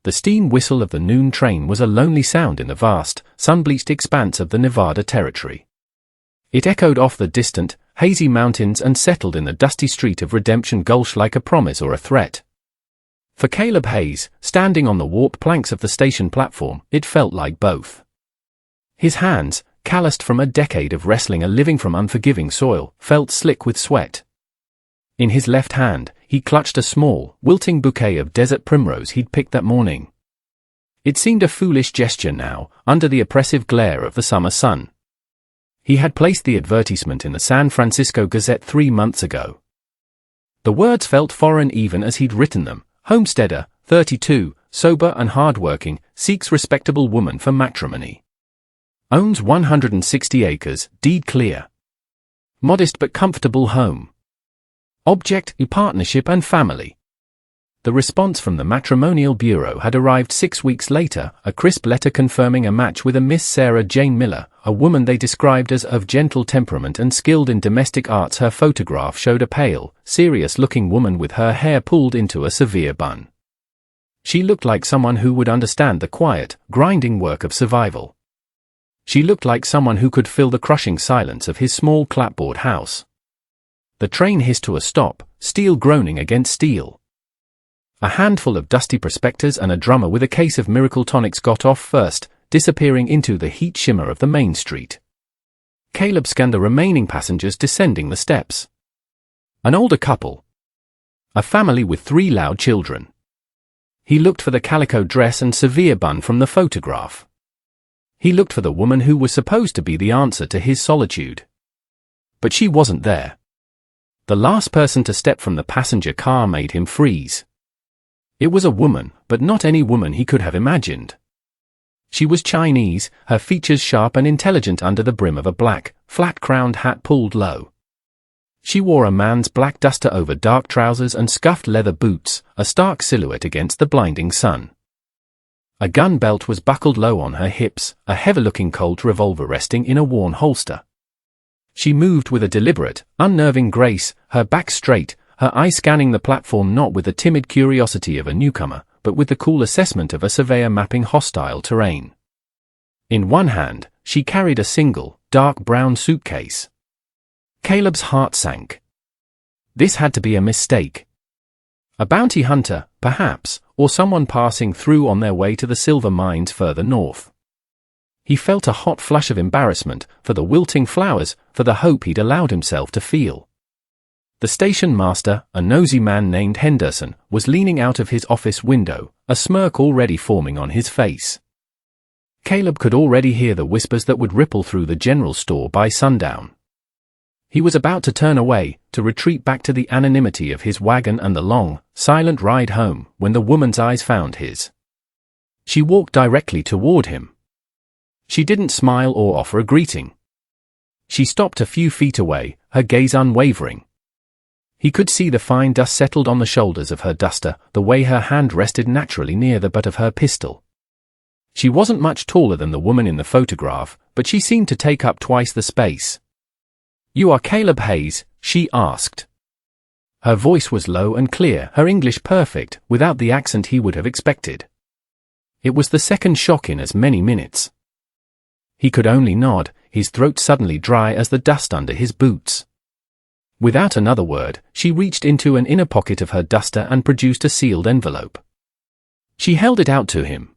The steam whistle of the noon train was a lonely sound in the vast, sun-bleached expanse of the Nevada Territory. It echoed off the distant, hazy mountains and settled in the dusty street of Redemption Gulch like a promise or a threat. For Caleb Hayes, standing on the warped planks of the station platform, it felt like both. His hands, calloused from a decade of wrestling a living from unforgiving soil, felt slick with sweat. In his left hand, he clutched a small, wilting bouquet of desert primrose he'd picked that morning. It seemed a foolish gesture now, under the oppressive glare of the summer sun. He had placed the advertisement in the San Francisco Gazette 3 months ago. The words felt foreign even as he'd written them. Homesteader, 32, sober and hard-working, seeks respectable woman for matrimony. Owns 160 acres, deed clear. Modest but comfortable home. Object, partnership and family. The response from the Matrimonial Bureau had arrived 6 weeks later, a crisp letter confirming a match with a Miss Sarah Jane Miller, a woman they described as of gentle temperament and skilled in domestic arts. Her photograph showed a pale, serious-looking woman with her hair pulled into a severe bun. She looked like someone who would understand the quiet, grinding work of survival. She looked like someone who could fill the crushing silence of his small clapboard house. The train hissed to a stop, steel groaning against steel. A handful of dusty prospectors and a drummer with a case of Miracle Tonics got off first, disappearing into the heat shimmer of the main street. Caleb scanned the remaining passengers descending the steps. An older couple. A family with 3 loud children. He looked for the calico dress and severe bun from the photograph. He looked for the woman who was supposed to be the answer to his solitude. But she wasn't there. The last person to step from the passenger car made him freeze. It was a woman, but not any woman he could have imagined. She was Chinese, her features sharp and intelligent under the brim of a black, flat-crowned hat pulled low. She wore a man's black duster over dark trousers and scuffed leather boots, a stark silhouette against the blinding sun. A gun belt was buckled low on her hips, a heavy-looking Colt revolver resting in a worn holster. She moved with a deliberate, unnerving grace, her back straight, her eyes scanning the platform not with the timid curiosity of a newcomer, but with the cool assessment of a surveyor mapping hostile terrain. In one hand, she carried a single, dark brown suitcase. Caleb's heart sank. This had to be a mistake. A bounty hunter, perhaps, or someone passing through on their way to the silver mines further north. He felt a hot flush of embarrassment, for the wilting flowers, for the hope he'd allowed himself to feel. The station master, a nosy man named Henderson, was leaning out of his office window, a smirk already forming on his face. Caleb could already hear the whispers that would ripple through the general store by sundown. He was about to turn away, to retreat back to the anonymity of his wagon and the long, silent ride home, when the woman's eyes found his. She walked directly toward him. She didn't smile or offer a greeting. She stopped a few feet away, her gaze unwavering. He could see the fine dust settled on the shoulders of her duster, the way her hand rested naturally near the butt of her pistol. She wasn't much taller than the woman in the photograph, but she seemed to take up twice the space. "You are Caleb Hayes?" she asked. Her voice was low and clear, her English perfect, without the accent he would have expected. It was the second shock in as many minutes. He could only nod, his throat suddenly dry as the dust under his boots. Without another word, she reached into an inner pocket of her duster and produced a sealed envelope. She held it out to him.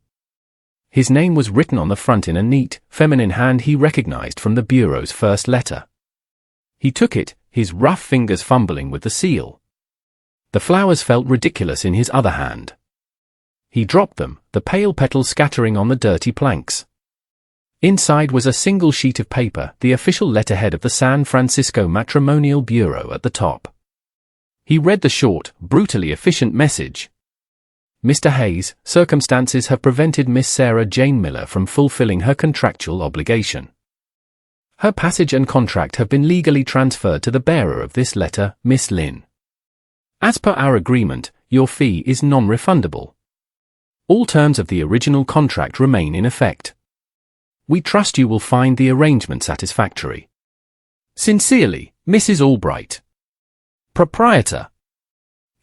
His name was written on the front in a neat, feminine hand he recognized from the bureau's first letter. He took it, his rough fingers fumbling with the seal. The flowers felt ridiculous in his other hand. He dropped them, the pale petals scattering on the dirty planks. Inside was a single sheet of paper, the official letterhead of the San Francisco Matrimonial Bureau at the top. He read the short, brutally efficient message. "Mr. Hayes, circumstances have prevented Miss Sarah Jane Miller from fulfilling her contractual obligation. Her passage and contract have been legally transferred to the bearer of this letter, Miss Lynn. As per our agreement, your fee is non-refundable. All terms of the original contract remain in effect. We trust you will find the arrangement satisfactory. Sincerely, Mrs. Albright. Proprietor."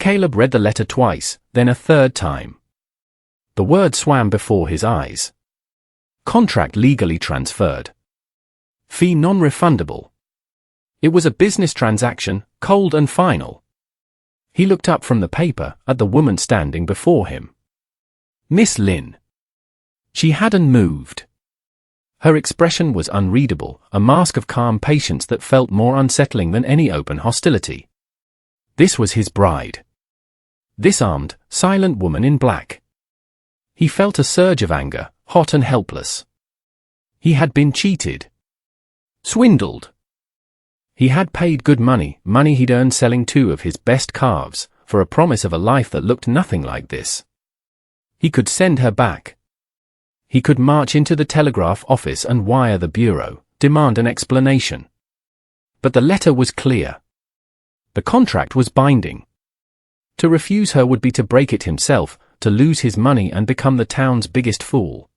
Caleb read the letter twice, then a third time. The word swam before his eyes. Contract legally transferred. Fee non-refundable. It was a business transaction, cold and final. He looked up from the paper at the woman standing before him. Miss Lynn. She hadn't moved. Her expression was unreadable, a mask of calm patience that felt more unsettling than any open hostility. This was his bride. This armed, silent woman in black. He felt a surge of anger, hot and helpless. He had been cheated. Swindled. He had paid good money he'd earned selling 2 of his best calves, for a promise of a life that looked nothing like this. He could send her back. He could march into the telegraph office and wire the bureau, demand an explanation. But the letter was clear. The contract was binding. To refuse her would be to break it himself, to lose his money and become the town's biggest fool.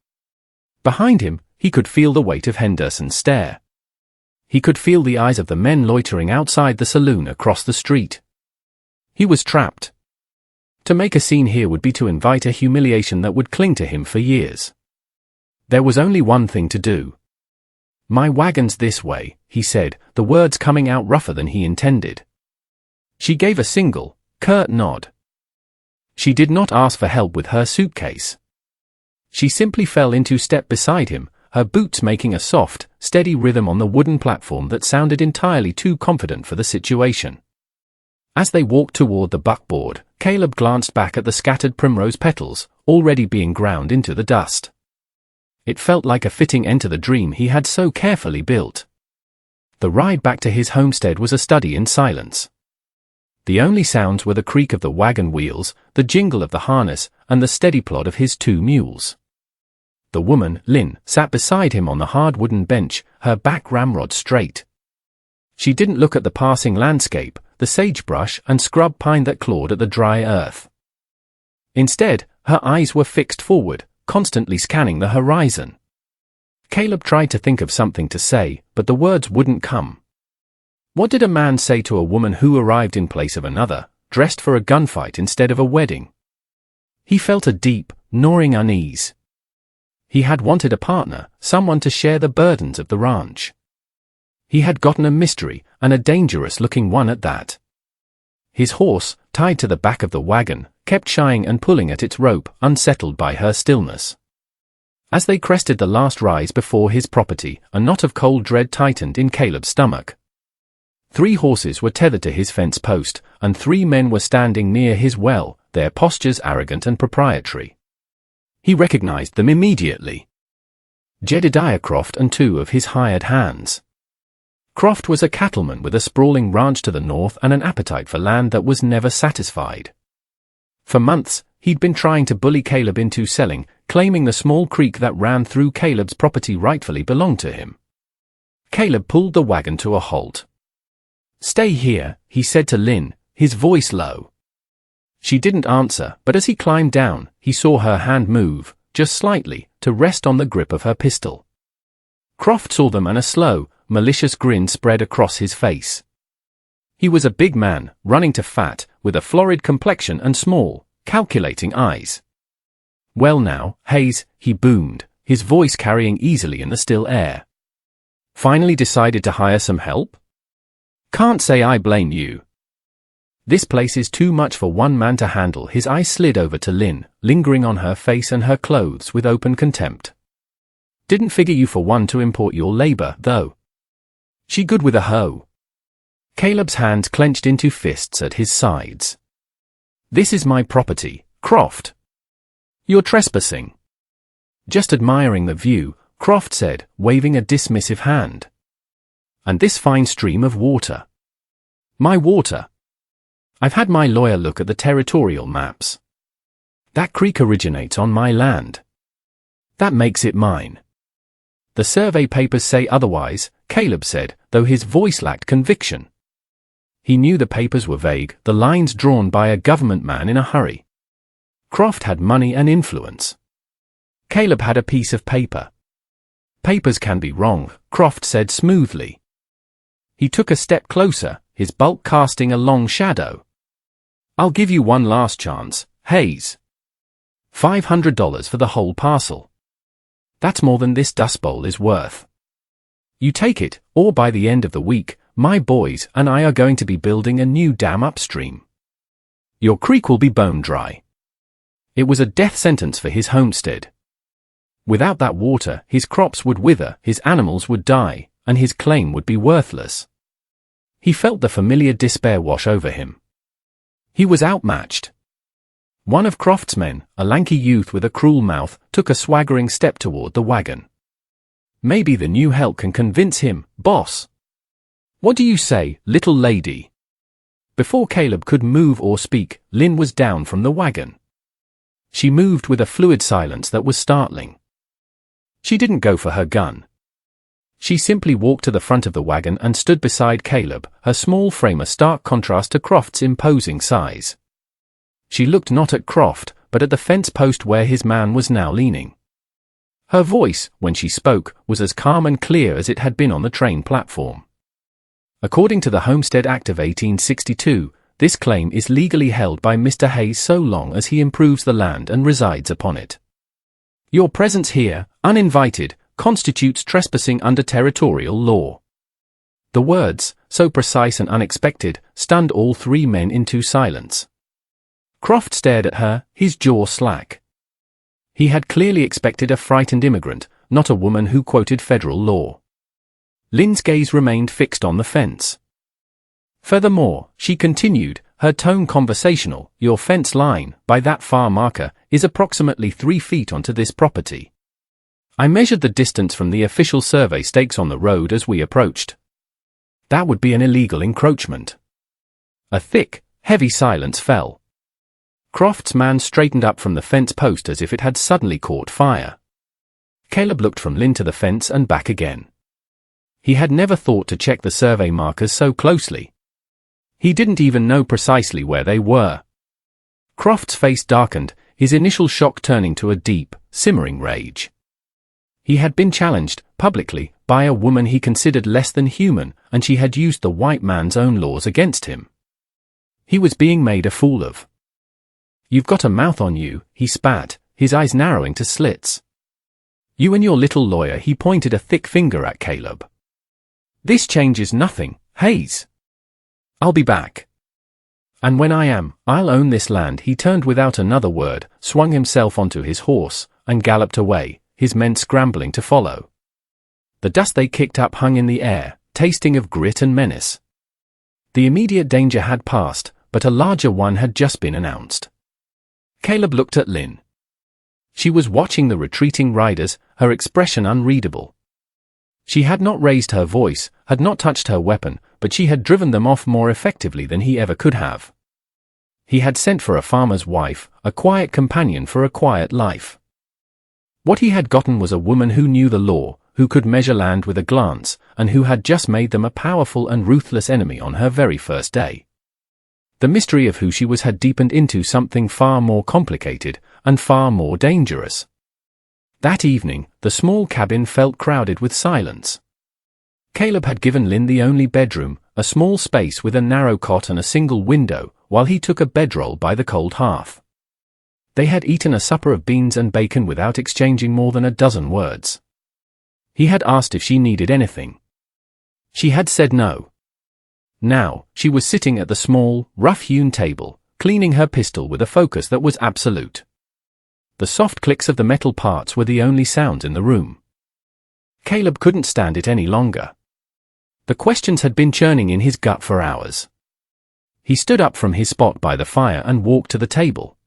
Behind him, he could feel the weight of Henderson's stare. He could feel the eyes of the men loitering outside the saloon across the street. He was trapped. To make a scene here would be to invite a humiliation that would cling to him for years. There was only one thing to do. My wagon's this way, he said, the words coming out rougher than he intended. She gave a single, curt nod. She did not ask for help with her suitcase. She simply fell into step beside him, her boots making a soft, steady rhythm on the wooden platform that sounded entirely too confident for the situation. As they walked toward the buckboard, Caleb glanced back at the scattered primrose petals, already being ground into the dust. It felt like a fitting end to the dream he had so carefully built. The ride back to his homestead was a study in silence. The only sounds were the creak of the wagon wheels, the jingle of the harness, and the steady plod of his 2 mules. The woman, Lynn, sat beside him on the hard wooden bench, her back ramrod straight. She didn't look at the passing landscape, the sagebrush and scrub pine that clawed at the dry earth. Instead, her eyes were fixed forward, constantly scanning the horizon. Caleb tried to think of something to say, but the words wouldn't come. What did a man say to a woman who arrived in place of another, dressed for a gunfight instead of a wedding? He felt a deep, gnawing unease. He had wanted a partner, someone to share the burdens of the ranch. He had gotten a mystery, and a dangerous-looking one at that. His horse, tied to the back of the wagon, kept shying and pulling at its rope, unsettled by her stillness. As they crested the last rise before his property, a knot of cold dread tightened in Caleb's stomach. 3 horses were tethered to his fence post, and 3 men were standing near his well, their postures arrogant and proprietary. He recognized them immediately. Jedediah Croft and 2 of his hired hands. Croft was a cattleman with a sprawling ranch to the north and an appetite for land that was never satisfied. For months, he'd been trying to bully Caleb into selling, claiming the small creek that ran through Caleb's property rightfully belonged to him. Caleb pulled the wagon to a halt. "Stay here," he said to Lynn, his voice low. She didn't answer, but as he climbed down, he saw her hand move, just slightly, to rest on the grip of her pistol. Croft saw them and a slow, malicious grin spread across his face. He was a big man, running to fat, with a florid complexion and small, calculating eyes. "Well now, Hayes," he boomed, his voice carrying easily in the still air. "Finally decided to hire some help? Can't say I blame you. This place is too much for one man to handle." His eyes slid over to Lynn, lingering on her face and her clothes with open contempt. "Didn't figure you for one to import your labor, though. She good with a hoe?" Caleb's hands clenched into fists at his sides. "This is my property, Croft. You're trespassing." "Just admiring the view," Croft said, waving a dismissive hand. "And this fine stream of water." "My water? I've had my lawyer look at the territorial maps. That creek originates on my land. That makes it mine." "The survey papers say otherwise," Caleb said, though his voice lacked conviction. He knew the papers were vague, the lines drawn by a government man in a hurry. Croft had money and influence. Caleb had a piece of paper. "Papers can be wrong," Croft said smoothly. He took a step closer, his bulk casting a long shadow. "I'll give you one last chance, Hayes. $500 for the whole parcel. That's more than this dust bowl is worth. You take it, or by the end of the week, my boys and I are going to be building a new dam upstream. Your creek will be bone dry. It was a death sentence for his homestead. Without that water, his crops would wither, his animals would die, and his claim would be worthless. He felt the familiar despair wash over him. He was outmatched. One of Croft's men, a lanky youth with a cruel mouth, took a swaggering step toward the wagon. Maybe the new help can convince him, boss. What do you say, little lady? Before Caleb could move or speak, Lynn was down from the wagon. She moved with a fluid silence that was startling. She didn't go for her gun. She simply walked to the front of the wagon and stood beside Caleb, her small frame a stark contrast to Croft's imposing size. She looked not at Croft, but at the fence post where his man was now leaning. Her voice, when she spoke, was as calm and clear as it had been on the train platform. According to the Homestead Act of 1862, this claim is legally held by Mr. Hayes so long as he improves the land and resides upon it. Your presence here, uninvited, constitutes trespassing under territorial law. The words, so precise and unexpected, stunned all three men into silence. Croft stared at her, his jaw slack. He had clearly expected a frightened immigrant, not a woman who quoted federal law. Lynn's gaze remained fixed on the fence. Furthermore, she continued, her tone conversational, your fence line, by that far marker, is approximately 3 feet onto this property. I measured the distance from the official survey stakes on the road as we approached. That would be an illegal encroachment. A thick, heavy silence fell. Croft's man straightened up from the fence post as if it had suddenly caught fire. Caleb looked from Lynn to the fence and back again. He had never thought to check the survey markers so closely. He didn't even know precisely where they were. Croft's face darkened, his initial shock turning to a deep, simmering rage. He had been challenged, publicly, by a woman he considered less than human, and she had used the white man's own laws against him. He was being made a fool of. You've got a mouth on you, he spat, his eyes narrowing to slits. You and your little lawyer, he pointed a thick finger at Caleb. This changes nothing, Hayes. I'll be back. And when I am, I'll own this land. He turned without another word, swung himself onto his horse, and galloped away, his men scrambling to follow. The dust they kicked up hung in the air, tasting of grit and menace. The immediate danger had passed, but a larger one had just been announced. Caleb looked at Lynn. She was watching the retreating riders, her expression unreadable. She had not raised her voice, had not touched her weapon, but she had driven them off more effectively than he ever could have. He had sent for a farmer's wife, a quiet companion for a quiet life. What he had gotten was a woman who knew the law, who could measure land with a glance, and who had just made them a powerful and ruthless enemy on her very first day. The mystery of who she was had deepened into something far more complicated, and far more dangerous. That evening, the small cabin felt crowded with silence. Caleb had given Lynn the only bedroom, a small space with a narrow cot and a single window, while he took a bedroll by the cold hearth. They had eaten a supper of beans and bacon without exchanging more than a dozen words. He had asked if she needed anything. She had said no. Now, she was sitting at the small, rough-hewn table, cleaning her pistol with a focus that was absolute. The soft clicks of the metal parts were the only sounds in the room. Caleb couldn't stand it any longer. The questions had been churning in his gut for hours. He stood up from his spot by the fire and walked to the table.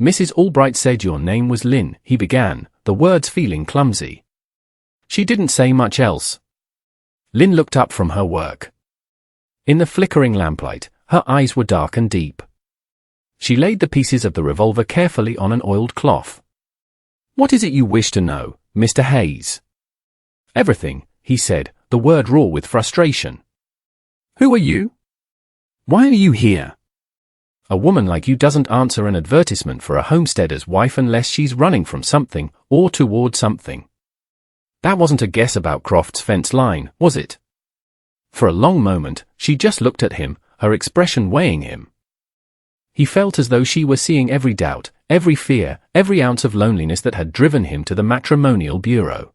Mrs. Albright said your name was Lynn, he began, the words feeling clumsy. She didn't say much else. Lynn looked up from her work. In the flickering lamplight, her eyes were dark and deep. She laid the pieces of the revolver carefully on an oiled cloth. What is it you wish to know, Mr. Hayes? Everything, he said, the word raw with frustration. Who are you? Why are you here? A woman like you doesn't answer an advertisement for a homesteader's wife unless she's running from something, or toward something. That wasn't a guess about Croft's fence line, was it? For a long moment, she just looked at him, her expression weighing him. He felt as though she were seeing every doubt, every fear, every ounce of loneliness that had driven him to the matrimonial bureau.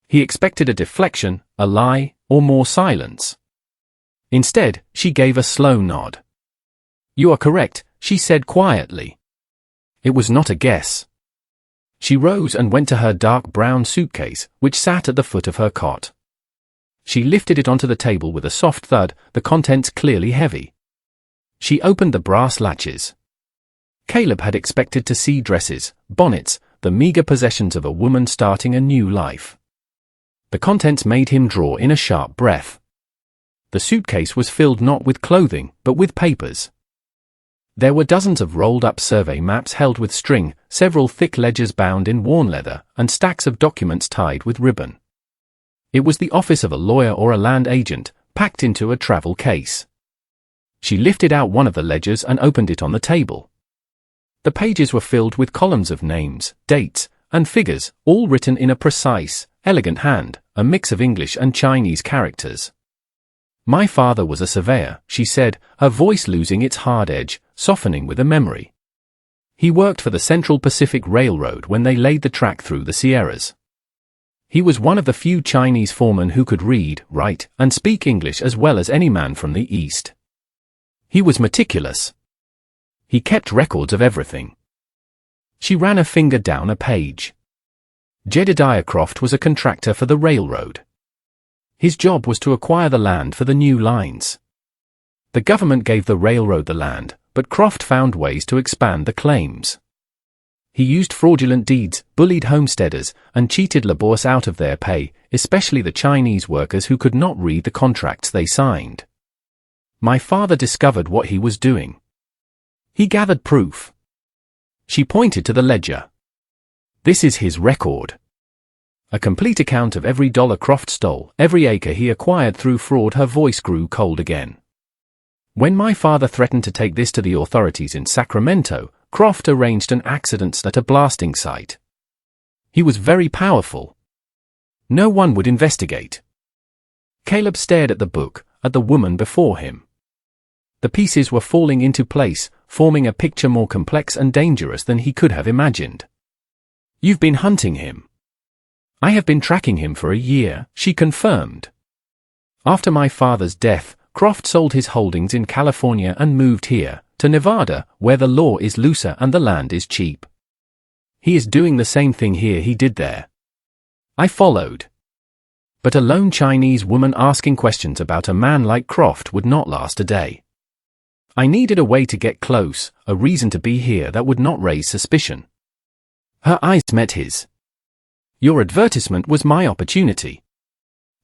He expected a deflection, a lie, or more silence. Instead, she gave a slow nod. "You are correct," she said quietly. It was not a guess. She rose and went to her dark brown suitcase, which sat at the foot of her cot. She lifted it onto the table with a soft thud, the contents clearly heavy. She opened the brass latches. Caleb had expected to see dresses, bonnets, the meager possessions of a woman starting a new life. The contents made him draw in a sharp breath. The suitcase was filled not with clothing, but with papers. There were dozens of rolled-up survey maps held with string, several thick ledgers bound in worn leather, and stacks of documents tied with ribbon. It was the office of a lawyer or a land agent, packed into a travel case. She lifted out one of the ledgers and opened it on the table. The pages were filled with columns of names, dates, and figures, all written in a precise, elegant hand, a mix of English and Chinese characters. "My father was a surveyor," she said, her voice losing its hard edge, softening with a memory. "He worked for the Central Pacific Railroad when they laid the track through the Sierras. He was one of the few Chinese foremen who could read, write, and speak English as well as any man from the East. He was meticulous. He kept records of everything." She ran a finger down a page. Jedediah Croft was a contractor for the railroad. His job was to acquire the land for the new lines. The government gave the railroad the land, but Croft found ways to expand the claims. He used fraudulent deeds, bullied homesteaders, and cheated labourers out of their pay, especially the Chinese workers who could not read the contracts they signed. My father discovered what he was doing. He gathered proof. She pointed to the ledger. "This is his record. A complete account of every dollar Croft stole, every acre he acquired through fraud." Her voice grew cold again. "When my father threatened to take this to the authorities in Sacramento, Croft arranged an accident at a blasting site. He was very powerful. No one would investigate." Caleb stared at the book, at the woman before him. The pieces were falling into place, forming a picture more complex and dangerous than he could have imagined. "You've been hunting him." "I have been tracking him for a year," she confirmed. "After my father's death, Croft sold his holdings in California and moved here, to Nevada, where the law is looser and the land is cheap. He is doing the same thing here he did there." I followed. But a lone Chinese woman asking questions about a man like Croft would not last a day. I needed a way to get close, a reason to be here that would not raise suspicion. Her eyes met his. "Your advertisement was my opportunity.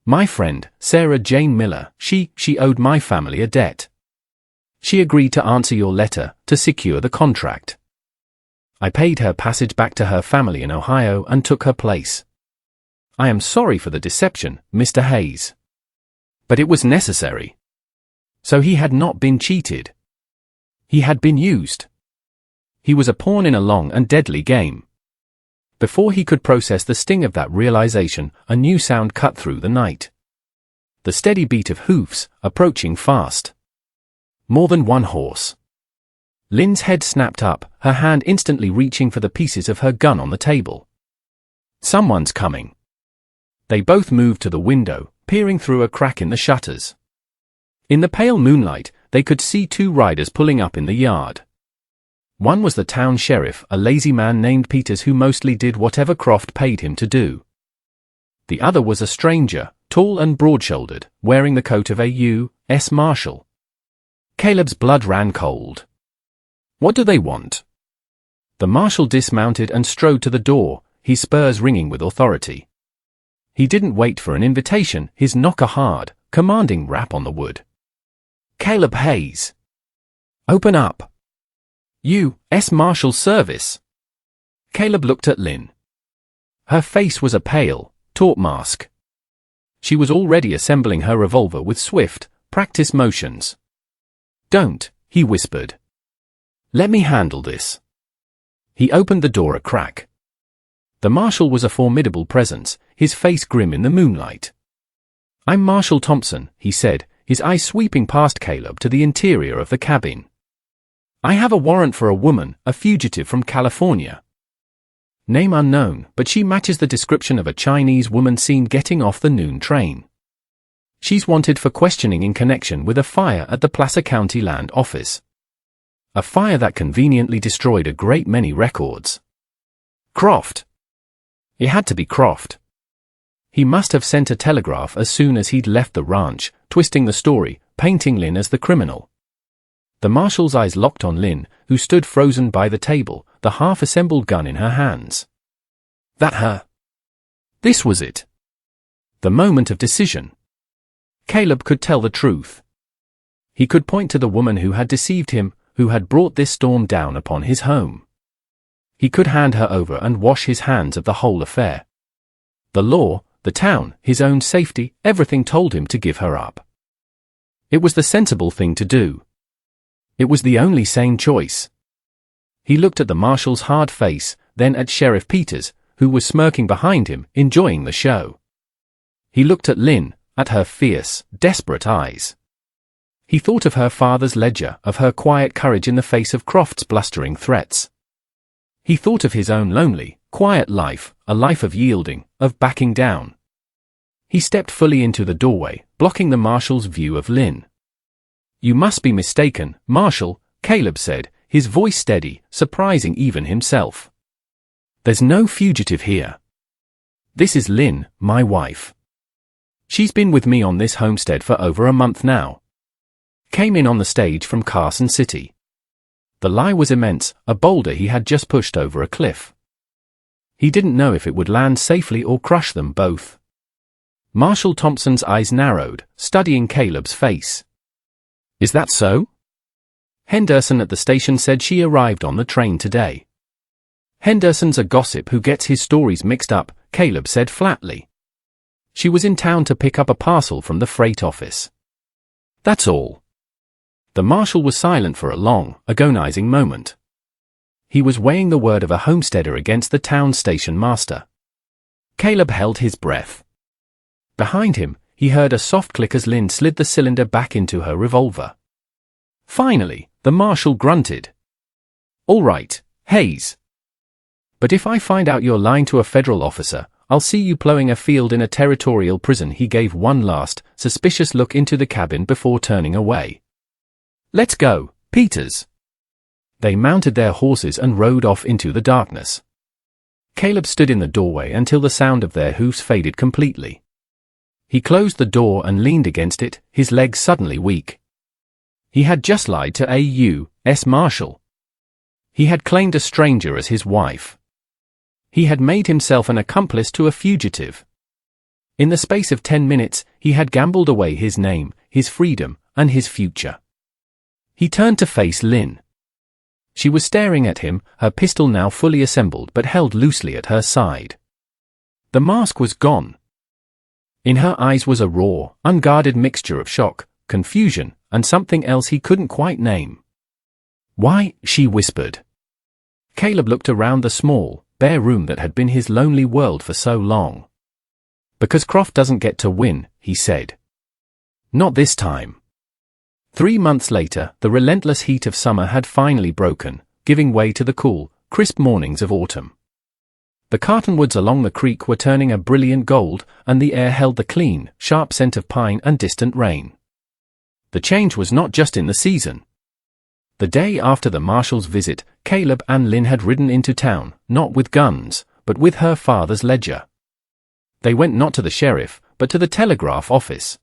My friend, Sarah Jane Miller, she owed my family a debt. She agreed to answer your letter, to secure the contract. I paid her passage back to her family in Ohio and took her place. I am sorry for the deception, Mr. Hayes. But it was necessary." So he had not been cheated. He had been used. He was a pawn in a long and deadly game. Before he could process the sting of that realization, a new sound cut through the night. The steady beat of hoofs, approaching fast. More than one horse. Lynn's head snapped up, her hand instantly reaching for the pieces of her gun on the table. "Someone's coming." They both moved to the window, peering through a crack in the shutters. In the pale moonlight, they could see two riders pulling up in the yard. One was the town sheriff, a lazy man named Peters who mostly did whatever Croft paid him to do. The other was a stranger, tall and broad-shouldered, wearing the coat of a U.S. Marshal. Caleb's blood ran cold. "What do they want?" The marshal dismounted and strode to the door, his spurs ringing with authority. He didn't wait for an invitation, his knock a hard, commanding rap on the wood. "Caleb Hayes. Open up. U.S. Marshal Service." Caleb looked at Lynn. Her face was a pale, taut mask. She was already assembling her revolver with swift, practiced motions. "Don't," he whispered. "Let me handle this." He opened the door a crack. The marshal was a formidable presence, his face grim in the moonlight. "I'm Marshal Thompson," he said, his eyes sweeping past Caleb to the interior of the cabin. I have a warrant for a woman, a fugitive from California. Name unknown, but she matches the description of a Chinese woman seen getting off the noon train. She's wanted for questioning in connection with a fire at the Placer County Land Office. A fire that conveniently destroyed a great many records. Croft. It had to be Croft. He must have sent a telegraph as soon as he'd left the ranch, twisting the story, painting Lynn as the criminal. The marshal's eyes locked on Lynn, who stood frozen by the table, the half-assembled gun in her hands. That her? This was it. The moment of decision. Caleb could tell the truth. He could point to the woman who had deceived him, who had brought this storm down upon his home. He could hand her over and wash his hands of the whole affair. The law, the town, his own safety, everything told him to give her up. It was the sensible thing to do. It was the only sane choice. He looked at the marshal's hard face, then at Sheriff Peters, who was smirking behind him, enjoying the show. He looked at Lynn, at her fierce, desperate eyes. He thought of her father's ledger, of her quiet courage in the face of Croft's blustering threats. He thought of his own lonely, quiet life, a life of yielding, of backing down. He stepped fully into the doorway, blocking the marshal's view of Lynn. You must be mistaken, Marshal, Caleb said, his voice steady, surprising even himself. There's no fugitive here. This is Lynn, my wife. She's been with me on this homestead for over a month now. Came in on the stage from Carson City. The lie was immense, a boulder he had just pushed over a cliff. He didn't know if it would land safely or crush them both. Marshal Thompson's eyes narrowed, studying Caleb's face. Is that so? Henderson at the station said she arrived on the train today. Henderson's a gossip who gets his stories mixed up, Caleb said flatly. She was in town to pick up a parcel from the freight office. That's all. The marshal was silent for a long, agonizing moment. He was weighing the word of a homesteader against the town station master. Caleb held his breath. Behind him, he heard a soft click as Lynn slid the cylinder back into her revolver. Finally, the marshal grunted. All right, Hayes. But if I find out you're lying to a federal officer, I'll see you plowing a field in a territorial prison. He gave one last, suspicious look into the cabin before turning away. Let's go, Peters. They mounted their horses and rode off into the darkness. Caleb stood in the doorway until the sound of their hoofs faded completely. He closed the door and leaned against it, his legs suddenly weak. He had just lied to a U.S. Marshal. He had claimed a stranger as his wife. He had made himself an accomplice to a fugitive. In the space of 10 minutes, he had gambled away his name, his freedom, and his future. He turned to face Lynn. She was staring at him, her pistol now fully assembled but held loosely at her side. The mask was gone. In her eyes was a raw, unguarded mixture of shock, confusion, and something else he couldn't quite name. Why, she whispered. Caleb looked around the small, bare room that had been his lonely world for so long. Because Croft doesn't get to win, he said. Not this time. 3 months later, the relentless heat of summer had finally broken, giving way to the cool, crisp mornings of autumn. The cottonwoods along the creek were turning a brilliant gold, and the air held the clean, sharp scent of pine and distant rain. The change was not just in the season. The day after the marshal's visit, Caleb and Lynn had ridden into town, not with guns, but with her father's ledger. They went not to the sheriff, but to the telegraph office.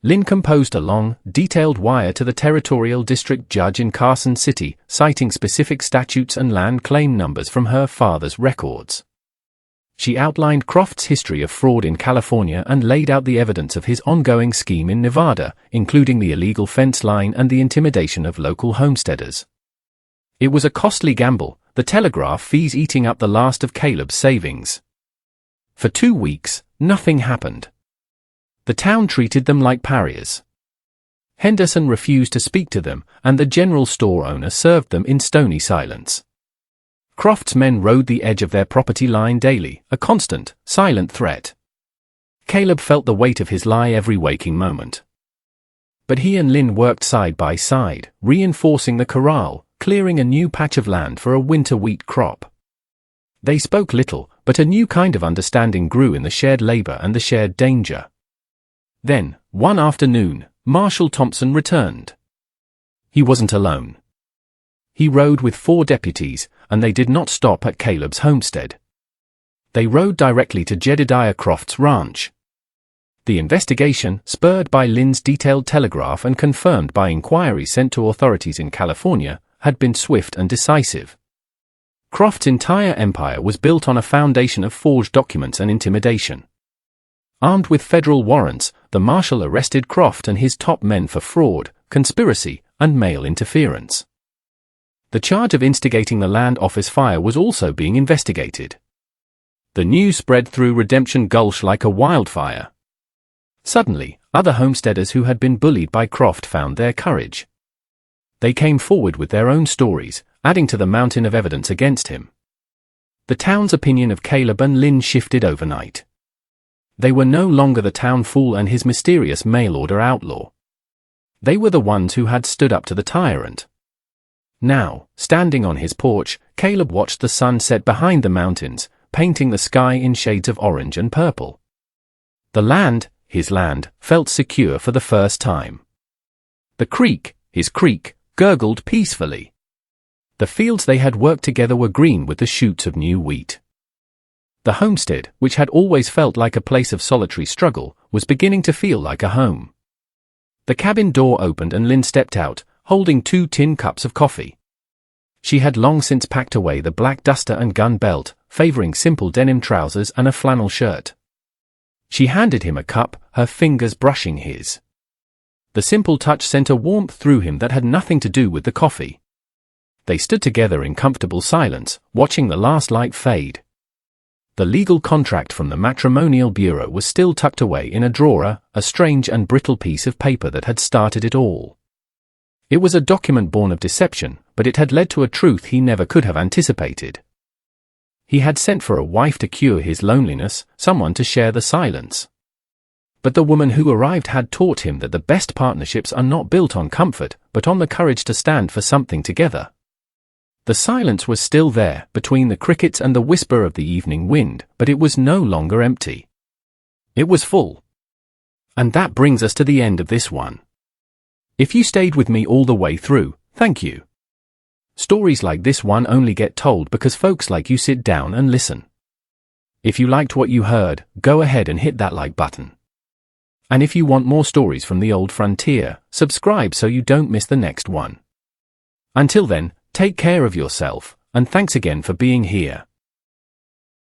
Lynn composed a long, detailed wire to the territorial district judge in Carson City, citing specific statutes and land claim numbers from her father's records. She outlined Croft's history of fraud in California and laid out the evidence of his ongoing scheme in Nevada, including the illegal fence line and the intimidation of local homesteaders. It was a costly gamble, the telegraph fees eating up the last of Caleb's savings. For 2 weeks, nothing happened. The town treated them like pariahs. Henderson refused to speak to them, and the general store owner served them in stony silence. Croft's men rode the edge of their property line daily, a constant, silent threat. Caleb felt the weight of his lie every waking moment. But he and Lynn worked side by side, reinforcing the corral, clearing a new patch of land for a winter wheat crop. They spoke little, but a new kind of understanding grew in the shared labor and the shared danger. Then, one afternoon, Marshal Thompson returned. He wasn't alone. He rode with 4 deputies, and they did not stop at Caleb's homestead. They rode directly to Jedediah Croft's ranch. The investigation, spurred by Lynn's detailed telegraph and confirmed by inquiries sent to authorities in California, had been swift and decisive. Croft's entire empire was built on a foundation of forged documents and intimidation. Armed with federal warrants, the marshal arrested Croft and his top men for fraud, conspiracy, and mail interference. The charge of instigating the land office fire was also being investigated. The news spread through Redemption Gulch like a wildfire. Suddenly, other homesteaders who had been bullied by Croft found their courage. They came forward with their own stories, adding to the mountain of evidence against him. The town's opinion of Caleb and Lynn shifted overnight. They were no longer the town fool and his mysterious mail-order outlaw. They were the ones who had stood up to the tyrant. Now, standing on his porch, Caleb watched the sun set behind the mountains, painting the sky in shades of orange and purple. The land, his land, felt secure for the first time. The creek, his creek, gurgled peacefully. The fields they had worked together were green with the shoots of new wheat. The homestead, which had always felt like a place of solitary struggle, was beginning to feel like a home. The cabin door opened and Lynn stepped out, holding 2 tin cups of coffee. She had long since packed away the black duster and gun belt, favoring simple denim trousers and a flannel shirt. She handed him a cup, her fingers brushing his. The simple touch sent a warmth through him that had nothing to do with the coffee. They stood together in comfortable silence, watching the last light fade. The legal contract from the matrimonial bureau was still tucked away in a drawer, a strange and brittle piece of paper that had started it all. It was a document born of deception, but it had led to a truth he never could have anticipated. He had sent for a wife to cure his loneliness, someone to share the silence. But the woman who arrived had taught him that the best partnerships are not built on comfort, but on the courage to stand for something together. The silence was still there, between the crickets and the whisper of the evening wind, but it was no longer empty. It was full. And that brings us to the end of this one. If you stayed with me all the way through, thank you. Stories like this one only get told because folks like you sit down and listen. If you liked what you heard, go ahead and hit that like button. And if you want more stories from the old frontier, subscribe so you don't miss the next one. Until then, take care of yourself, and thanks again for being here.